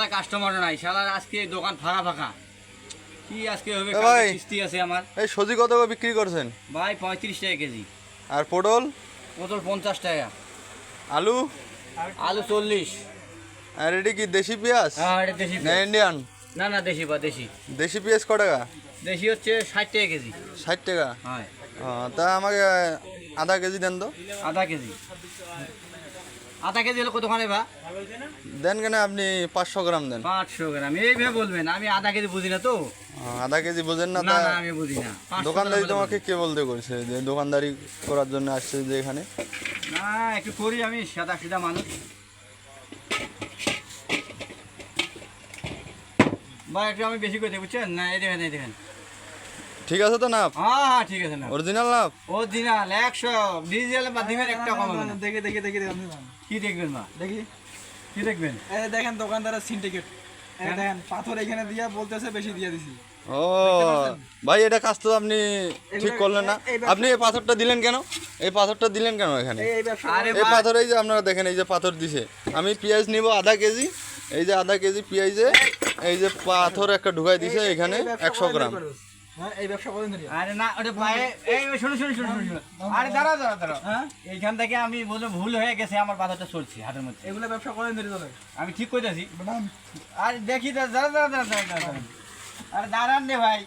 একটা কাস্টমার নাই, শালার আজকে দোকান ফাঁকা ফাঁকা। কি আজকে হবে, ভাই কিস্তি আছে আমার। এই সবজি কত করে বিক্রি করছেন? ভাই 35 টাকা কেজি। আর পটল? পটল 50 টাকা। আলু? আলু 40। আর এটা কি দেশি পেঁয়াজ হ্যাঁ, এটা দেশি না পেঁয়াজ। ইন্ডিয়ান? না না, দেশি বা দেশি। দেশি পেঁয়াজ ক টাকা? দেশি হচ্ছে 60 টাকা কেজি। 60 টাকা? হ্যাঁ। তা আমাকে আধা কেজি দেন তো। আধা কেজি? আধা কেজি হলো কতখানে বা? দেন কেন আপনি 500 গ্রাম দেন। 500 গ্রাম এইভাবে বলবেন, আমি আধা কেজি বুঝি না তো। আধা কেজি বোঝেন না? না তা না, আমি বুঝি না। 500 দোকানদারি গ্রাম তোমাকে বলবেন। কে বলতে করছে যে দোকানদারি করার জন্য আসছে যে এখানে? না, একটু করি, আমি সাদা সিধা মানুষ। ভাই একটু আমি বেশি করে দেবো, বুঝছেন না? এই দেখেন, এই দেখেন। ঠিক আছে তো না? হ্যাঁ হ্যাঁ, ঠিক আছে না। অরিজিনাল না? অরিজিনাল 100। ডিজিটাল বা দিবেন একটা কম হবে না। দেখি দেখি দেখি দেখি কি দেখবেন মা? দেখি কি দেখবেন? এই দেখেন দোকানদারের সিন্ডিকেট। এই দেখেন পাথর এখানে দিয়া বলতেছে বেশি দিয়ে দিছি। ও ভাই, এটা কাজ তো আপনি ঠিক করলেন না। এই ব্যবসা- আপনি এই পাথরটা দিলেন কেন? এই পাথরটা দিলেন কেন এখানে? এই ব্যবসা আরে এই ভাই, পাথর, এই যে আপনারা দেখেন, এই যে পাথর দিছে। আমি পেঁয়াজ নিব আধা কেজি, এই যে আধা কেজি পেঁয়াজে এই যে পাথর একটা ঢুকাই দিছে এখানে 100 গ্রাম। হ্যাঁ, এই ব্যবসা করেন ধরি। আরে না, ওটা ভাই, এই শুনুন শুনুন শুনুন শুনুন। আরে দাঁড়াও দাঁড়াও দাঁড়াও। হ্যাঁ, এইখান থেকে আমি বললাম ভুল হয়ে গেছে, আমার পাথরটা চলছে হাতের মধ্যে। এগুলো ব্যবসা করেন ধরি চলে। আমি ঠিক কইতাছি। ম্যাডাম আরে দেখি তো, দাঁড়া দাঁড়া দাঁড়া দাঁড়া দাঁড়া। আরে দাঁড়ান রে ভাই।